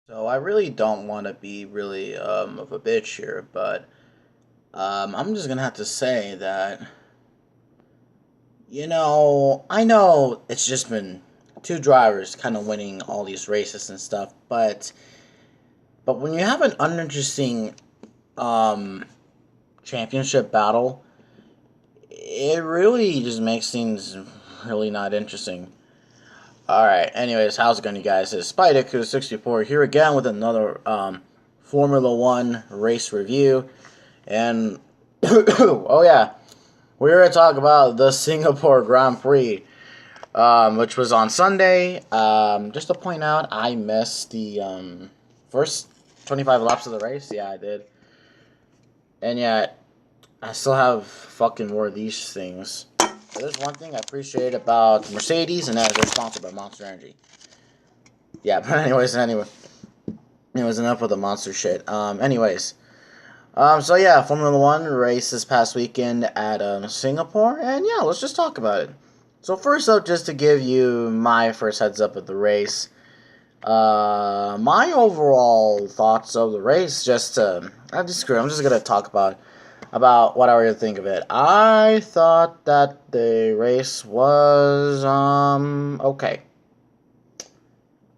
So I really don't want to be really of a bitch here, but I'm just gonna have to say that I know it's just been two drivers kind of winning all these races and stuff, but when you have an uninteresting um, championship battle, it really just makes things really not interesting. All right. Anyways, how's it going, you guys? It's Spider64 here again with another Formula One race review. And oh yeah, we're gonna talk about the Singapore Grand Prix, which was on Sunday. Just to point out, I missed the first 25 laps of the race. Yeah, I did, and yet I still have fucking more of these things. But there's one thing I appreciate about Mercedes, and that is they're sponsored by Monster Energy. Yeah, but anyways, enough with the monster shit. So yeah, Formula One race this past weekend at Singapore, and yeah, let's just talk about it. So first up, just to give you my first heads up of the race, my overall thoughts of the race. I'm just gonna talk about what I really think of it. I thought that the race was okay.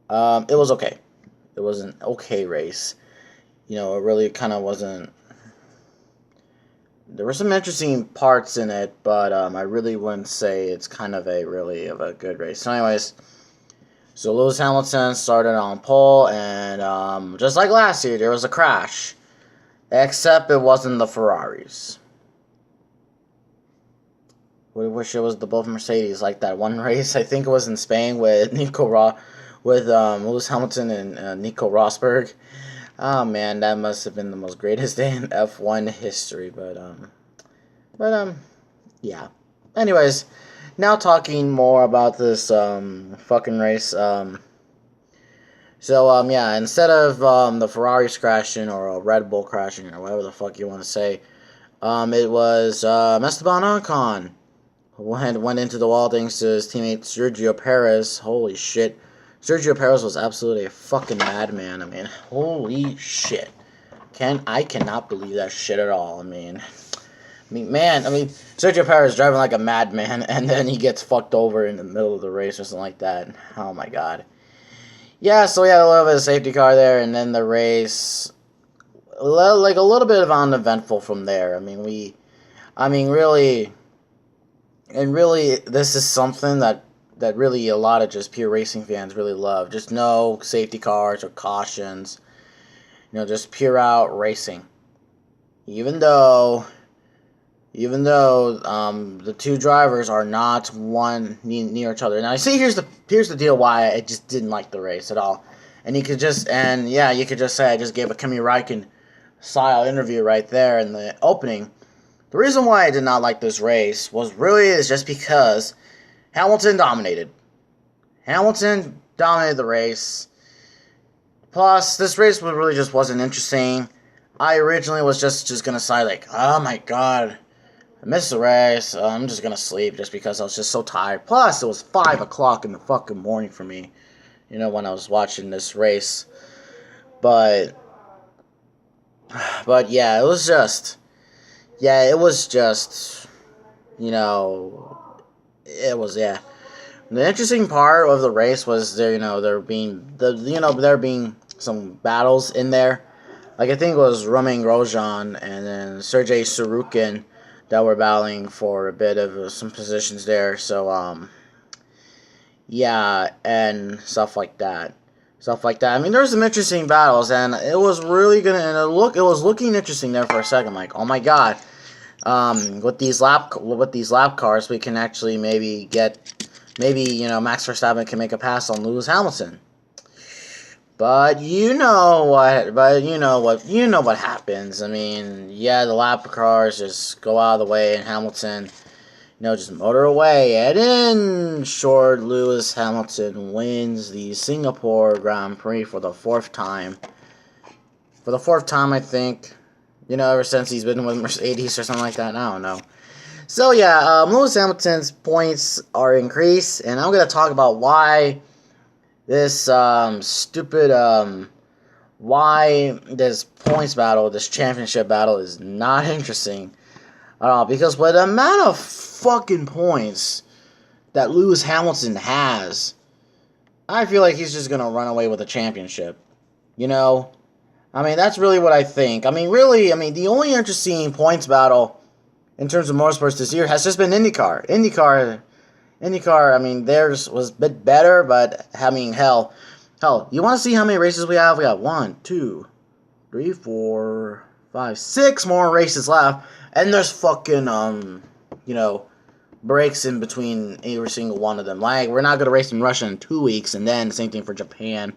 It was okay. It was an okay race. It really kind of wasn't. There were some interesting parts in it, but I really wouldn't say it's kind of a really of a good race. So, anyways, so Lewis Hamilton started on pole, and just like last year, there was a crash, except it wasn't the Ferraris. We wish it was the both Mercedes, like that one race. I think it was in Spain with Lewis Hamilton and Nico Rosberg. Oh man, that must have been the most greatest day in F1 history. But yeah. Anyways, now talking more about this fucking race. Yeah, instead of the Ferraris crashing or a Red Bull crashing or whatever the fuck you want to say, it was Esteban Ocon who went into the wall thanks to his teammate Sergio Perez. Holy shit. Sergio Perez was absolutely a fucking madman. I mean, holy shit. I cannot believe that shit at all. Sergio Perez driving like a madman, and then he gets fucked over in the middle of the race or something like that. Oh my god. Yeah, so we had a little bit of safety car there, and then the race, like a little bit of uneventful from there. Really, this is something that really a lot of just pure racing fans really love. Just no safety cars or cautions. Just pure out racing. Even though the two drivers are not one near each other. Now, see, here's the deal why I just didn't like the race at all. And you could just say I just gave a Kimi Räikkönen style interview right there in the opening. The reason why I did not like this race is just because Hamilton dominated. Hamilton dominated the race. Plus, this race really just wasn't interesting. I originally was just gonna say like, oh my god, I missed the race. I'm just gonna sleep just because I was just so tired. Plus, it was 5 o'clock in the fucking morning for me. When I was watching this race. But yeah, it was yeah. The interesting part of the race was there being some battles in there. Like I think it was Romain Grosjean and then Sergei Sorokin that were battling for a bit of some positions there. So yeah, and stuff like that. I mean, there was some interesting battles, and it was really gonna. And it was looking interesting there for a second. Like, oh my god, with these lap cars, we can actually maybe Max Verstappen can make a pass on Lewis Hamilton. But you know what happens. I mean, yeah, the lap cars just go out of the way, and Hamilton, just motor away. And in short, Lewis Hamilton wins the Singapore Grand Prix for the fourth time. I think. Ever since he's been with Mercedes or something like that. I don't know. So yeah, Lewis Hamilton's points are increased, and I'm gonna talk about why this stupid why this points battle, this championship battle, is not interesting at all. Because with the amount of fucking points that Lewis Hamilton has, I feel like he's just gonna run away with the championship. You know? I mean, that's really what I think. I mean, really, the only interesting points battle in terms of motorsports this year has just been IndyCar. IndyCar, I mean, theirs was a bit better, but, I mean, hell, you want to see how many races we have? We got 1, 2, 3, 4, 5, 6 more races left, and there's fucking, breaks in between every single one of them. Like, we're not going to race in Russia in 2 weeks, and then the same thing for Japan,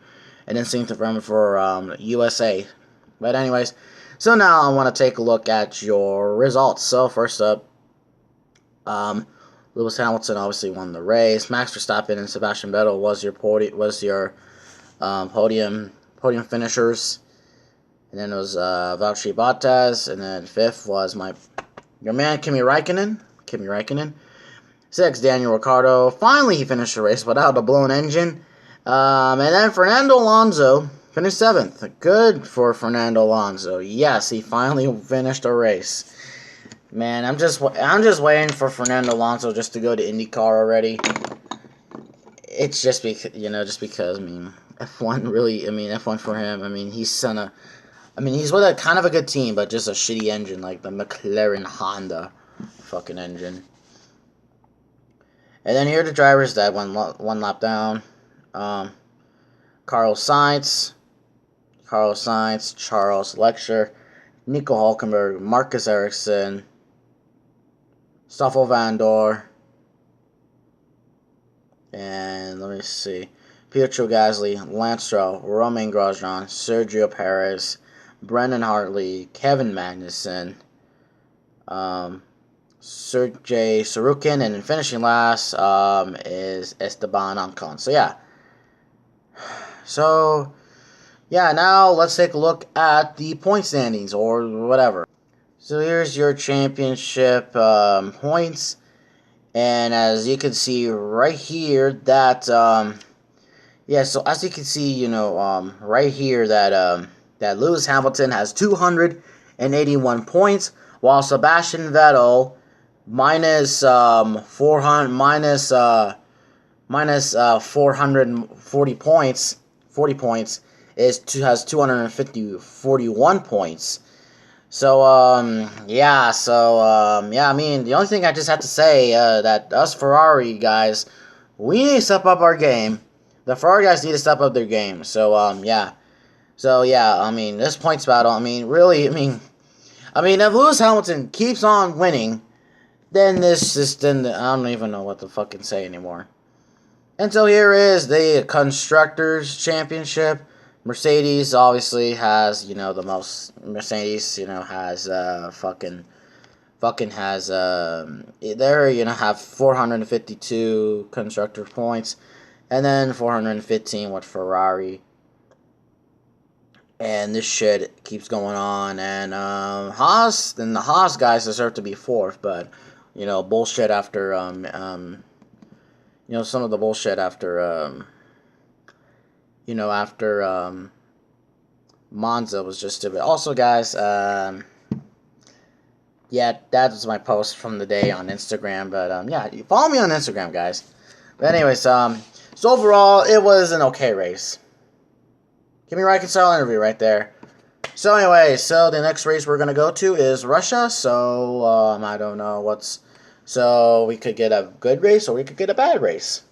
and then same thing for USA. But anyways, so now I want to take a look at your results. So first up, Lewis Hamilton obviously won the race. Max Verstappen and Sebastian Vettel was your podium finishers, and then it was Valtteri Bottas, and then fifth was your man Kimi Räikkönen. Sixth, Daniel Ricciardo. Finally, he finished the race without a blown engine. And then Fernando Alonso finished seventh. Good for Fernando Alonso. Yes, he finally finished a race. Man, I'm just waiting for Fernando Alonso just to go to IndyCar already. It's just because, F1 really, F1 for him, he's with a kind of a good team, but just a shitty engine, like the McLaren Honda fucking engine. And then here are the drivers that went one lap down. Carlos Sainz, Charles Leclerc, Nico Hülkenberg, Marcus Ericsson, Stoffel Vandoorne, and let me see, Pietro Gasly, Lance Stroll, Romain Grosjean, Sergio Perez, Brendan Hartley, Kevin Magnussen, Sergey Sorokin, and then finishing last is Esteban Ocon. So yeah, now let's take a look at the point standings or whatever. So here's your championship points, and as you can see right here that so as you can see, right here that Lewis Hamilton has 281 points, while Sebastian Vettel minus 440 points, has 41 points. So the only thing I just have to say that us Ferrari guys, we need to step up our game. The Ferrari guys need to step up their game. So this points battle, if Lewis Hamilton keeps on winning, then I don't even know what to fucking say anymore. And so here is the Constructors Championship. Mercedes obviously has, the most. Mercedes, has have 452 constructor points, and then 415 with Ferrari. And this shit keeps going on, and the Haas guys deserve to be fourth, but bullshit after some of the bullshit after Monza was just stupid. Also, guys, that was my post from the day on Instagram. But you follow me on Instagram, guys. But anyways, so overall, it was an okay race. Kimi Räikkönen style interview right there. So anyway, the next race we're gonna go to is Russia. So I don't know so we could get a good race or we could get a bad race.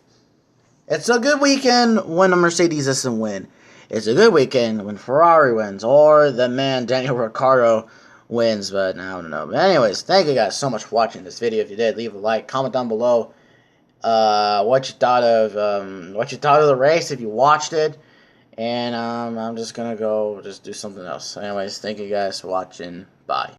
It's a good weekend when a Mercedes doesn't win. It's a good weekend when Ferrari wins or the man Daniel Ricciardo wins, but I don't know. But anyways, thank you guys so much for watching this video. If you did, leave a like, comment down below what you thought of the race if you watched it. And I'm just gonna go do something else. Anyways, thank you guys for watching. Bye.